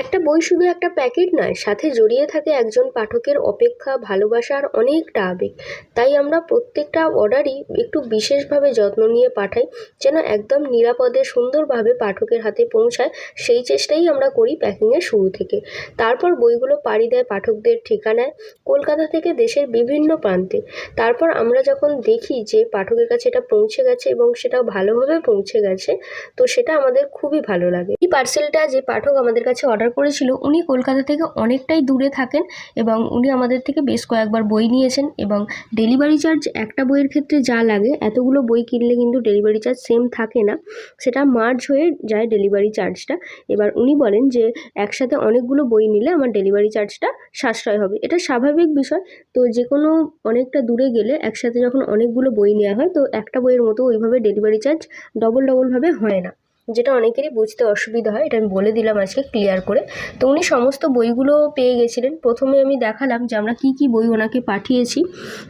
একটা বই শুধু একটা প্যাকেট নয়, সাথে জড়িয়ে থাকে একজন পাঠকের অপেক্ষা, ভালোবাসা আর অনেকটা আবেগ। তাই আমরা প্রত্যেকটা অর্ডারই একটু বিশেষভাবে যত্ন নিয়ে পাঠাই, যেন একদম নিরাপদে সুন্দরভাবে পাঠকের হাতে পৌঁছায়। সেই চেষ্টাই আমরা করি প্যাকিংয়ের শুরু থেকে। তারপর বইগুলো পাড়ি দেয় পাঠকদের ঠিকানায়, কলকাতা থেকে দেশের বিভিন্ন প্রান্তে। তারপর আমরা যখন দেখি যে পাঠকের কাছে এটা পৌঁছে গেছে এবং সেটা ভালোভাবে পৌঁছে গেছে, তো সেটা আমাদের খুবই ভালো লাগে। এই পার্সেলটা যে পাঠক আমাদের কাছে অর্ডার করেছিল, উনি কলকাতা থেকে অনেকটাই দূরে থাকেন এবং উনি আমাদের থেকে বেশ কয়েকবার বই নিয়েছেন। এবং ডেলিভারি চার্জ একটা বইয়ের ক্ষেত্রে যা লাগে, এতগুলো বই কিনলে কিন্তু ডেলিভারি চার্জ সেম থাকে না, সেটা মার্জ হয়ে যায় ডেলিভারি চার্জটা। এবার উনি বলেন যে একসাথে অনেকগুলো বই নিলে আমার ডেলিভারি চার্জটা সাশ্রয় হবে। এটা স্বাভাবিক বিষয়। তো যে কোনো অনেকটা দূরে গেলে একসাথে যখন অনেকগুলো বই নেওয়া হয়, তো একটা বইয়ের মতো ওইভাবে ডেলিভারি চার্জ ডবলভাবে হয় না, যেটা অনেকেরই বুঝতে অসুবিধা হয়। এটা আমি বলে দিলাম আজকে ক্লিয়ার করে। তো উনি সমস্ত বইগুলো পেয়ে গেছিলেন। প্রথমে আমি দেখালাম যে আমরা কী কী বই ওনাকে পাঠিয়েছি।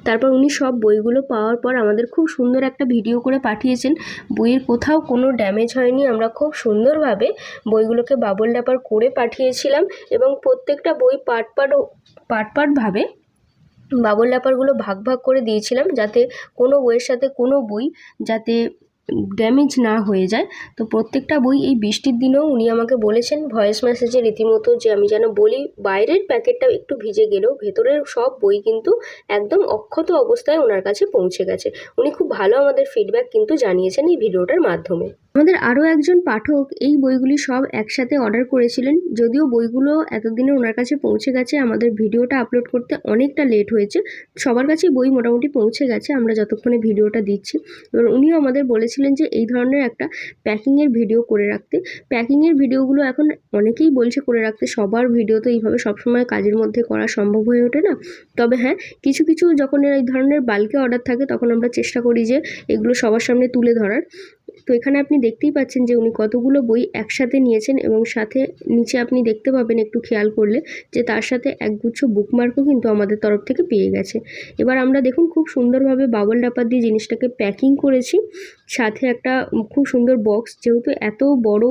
তারপর উনি সব বইগুলো পাওয়ার পর আমাদের খুব সুন্দর একটা ভিডিও করে পাঠিয়েছেন। বইয়ের কোথাও কোনো ড্যামেজ হয়নি। আমরা খুব সুন্দরভাবে বইগুলোকে বাবল র্যাপার করে পাঠিয়েছিলাম এবং প্রত্যেকটা বই পার্টভাবে বাবল র্যাপারগুলো ভাগ করে দিয়েছিলাম, যাতে কোনো বইয়ের সাথে কোনো বই যাতে ড্যামেজ না হয়ে যায়। তো প্রত্যেকটা বই এই বৃষ্টির দিনেও উনি আমাকে বলেছেন ভয়েস মেসেজে রীতিমতো যে আমি যেন বলি বাইরের প্যাকেটটা একটু ভিজে গেলেও ভেতরের সব বই কিন্তু একদম অক্ষত অবস্থায় ওনার কাছে পৌঁছে গেছে। উনি খুব ভালো আমাদের ফিডব্যাক কিন্তু জানিয়েছেন এই ভিডিওটার মাধ্যমে। আমাদের আরও একজন পাঠক এই বইগুলি সব একসাথে অর্ডার করেছিলেন। যদিও বইগুলো এতদিনে ওনার কাছে পৌঁছে গেছে, আমাদের ভিডিওটা আপলোড করতে অনেকটা লেট হয়েছে। সবার কাছেই বই মোটামুটি পৌঁছে গেছে আমরা যতক্ষণে ভিডিওটা দিচ্ছি। এবার উনিও আমাদের বলেছিলেন যে এই ধরনের একটা প্যাকিংয়ের ভিডিও করে রাখতে। প্যাকিংয়ের ভিডিওগুলো এখন অনেকেই বলছে করে রাখতে, সবার ভিডিও তো এইভাবে সবসময় কাজের মধ্যে করা সম্ভব হয়ে ওঠে না। তবে হ্যাঁ, কিছু যখন এই ধরনের বাল্কে অর্ডার থাকে তখন আমরা চেষ্টা করি যে এগুলো সবার সামনে তুলে ধরার। তো এখানে আপনি দেখতেই পাচ্ছেন যে উনি কতগুলো বই একসাথে নিয়েছেন এবং সাথে নিচে আপনি দেখতে পাবেন একটু খেয়াল করলে যে তার সাথে একগুচ্ছ বুকমার্কও কিন্তু আমাদের তরফ থেকে পেয়ে গেছে। এবার আমরা দেখুন খুব সুন্দরভাবে বাবল র্যাপার দিয়ে জিনিসটাকে প্যাকিং করেছি, সাথে একটা খুব সুন্দর বক্স। যেহেতু এত বড়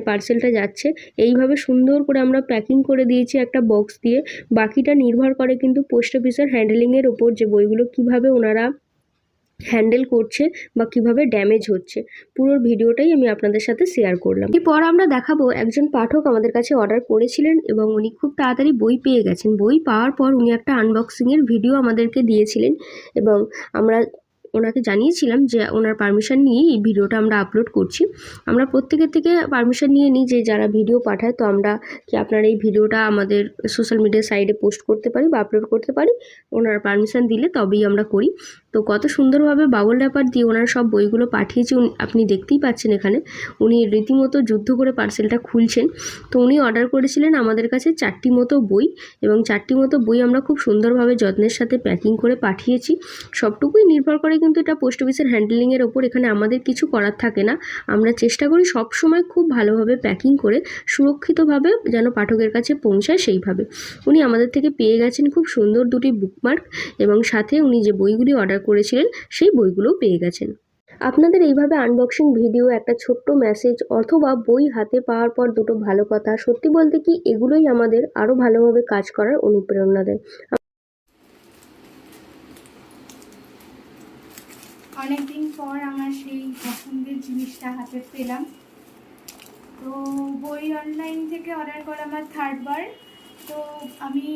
পার্সেলটা যাচ্ছে, এইভাবে সুন্দর করে আমরা প্যাকিং করে দিয়েছি একটা বক্স দিয়ে। বাকিটা নির্ভর করে কিন্তু পোস্ট অফিসের হ্যান্ডেলিংয়ের ওপর, যে বইগুলো কিভাবে ওনারা হ্যান্ডেল করছে বা কিভাবে ড্যামেজ হচ্ছে। পুরো ভিডিওটাই আমি আপনাদের সাথে শেয়ার করলাম। এরপর আমরা দেখাবো একজন পাঠক আমাদের কাছে অর্ডার করেছিলেন এবং উনি খুব তাড়াতাড়ি বই পেয়ে গেছেন। বই পাওয়ার পর উনি একটা আনবক্সিংয়ের ভিডিও আমাদেরকে দিয়েছিলেন এবং আমরা ওনাকে জানিয়েছিলাম যে ওনার পারমিশন নিয়েই এই ভিডিওটা আমরা আপলোড করছি। আমরা প্রত্যেকের থেকে পারমিশন নিয়ে নিই যে যারা ভিডিও পাঠায়, তো আমরা কি আপনার এই ভিডিওটা আমাদের সোশ্যাল মিডিয়া সাইটে পোস্ট করতে পারি বা আপলোড করতে পারি, ওনার পারমিশন দিলে তবেই আমরা করি। তো কত সুন্দরভাবে বাবল র্যাপার দিয়ে ওনার সব বইগুলো পাঠিয়েছি। আপনি দেখতেই পাচ্ছেন এখানে উনি রীতিমতো যুদ্ধ করে পার্সেলটা খুলছেন। তো উনি অর্ডার করেছিলেন আমাদের কাছে 4টি মতো বই এবং 4টি মতো বই আমরা খুব সুন্দরভাবে যত্নের সাথে প্যাকিং করে পাঠিয়েছি। সবটুকুই নির্ভর করে কিন্তু এটা পোস্ট অফিসের হ্যান্ডেলিংয়ের ওপর। এখানে আমাদের কিছু করার থাকে না। আমরা চেষ্টা করি সব সময় খুব ভালোভাবে প্যাকিং করে সুরক্ষিতভাবে যেন পাঠকের কাছে পৌঁছায় সেইভাবে। উনি আমাদের থেকে পেয়ে গেছেন খুব সুন্দর 2টি বুকমার্ক এবং সাথে উনি যে বইগুলি অর্ডার করেছিলেন সেই বইগুলোও পেয়ে গেছেন। আপনাদের এইভাবে আনবক্সিং ভিডিও, একটা ছোট্ট মেসেজ অথবা বই হাতে পাওয়ার পর দুটো ভালো কথা, সত্যি বলতে কি এগুলোই আমাদের আরও ভালোভাবে কাজ করার অনুপ্রেরণা দেয়। অনেকদিন পর আমার সেই পছন্দের জিনিসটা হাতে পেলাম। তো বই অনলাইন থেকে অর্ডার করা আমার 3rd বার। তো আমি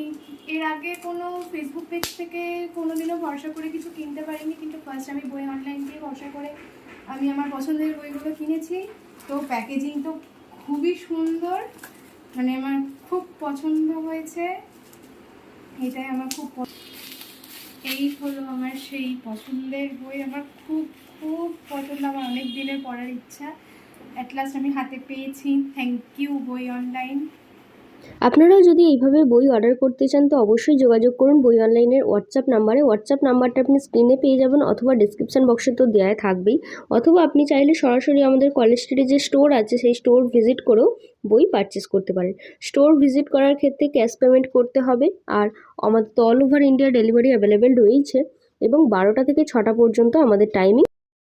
এর আগে কোনো ফেসবুক পেজ থেকে কোনোদিনও ভরসা করে কিছু কিনতে পারিনি, কিন্তু ফার্স্ট আমি বই অনলাইন থেকে ভরসা করে আমি আমার পছন্দের বইগুলো কিনেছি। তো প্যাকেজিং তো খুবই সুন্দর, আমার খুব পছন্দ হয়েছে। এটাই আমার খুব এই হলো আমার সেই পছন্দের বই। আমার খুব পছন্দ, আমার অনেক দিনের পড়ার ইচ্ছা, অ্যাট লাস্ট আমি হাতে পেয়েছি। থ্যাংক ইউ বই অনলাইন। আপনারাও যদি এইভাবে বই অর্ডার করতে চান তো অবশ্যই যোগাযোগ করুন বই অনলাইনের হোয়াটসঅ্যাপ নাম্বারে। হোয়াটসঅ্যাপ নাম্বারটা আপনি স্ক্রিনে পেয়ে যাবেন অথবা ডিসক্রিপশান বক্সে তো দেওয়াই থাকবেই, অথবা আপনি চাইলে সরাসরি আমাদের কলেজ স্ট্রিটে যে স্টোর আছে সেই স্টোর ভিজিট করেও বই পারচেস করতে পারেন। স্টোর ভিজিট করার ক্ষেত্রে ক্যাশ পেমেন্ট করতে হবে। আর আমাদের তো all over India delivery available রয়েছে এবং 12টা থেকে 6টা পর্যন্ত আমাদের টাইমিং।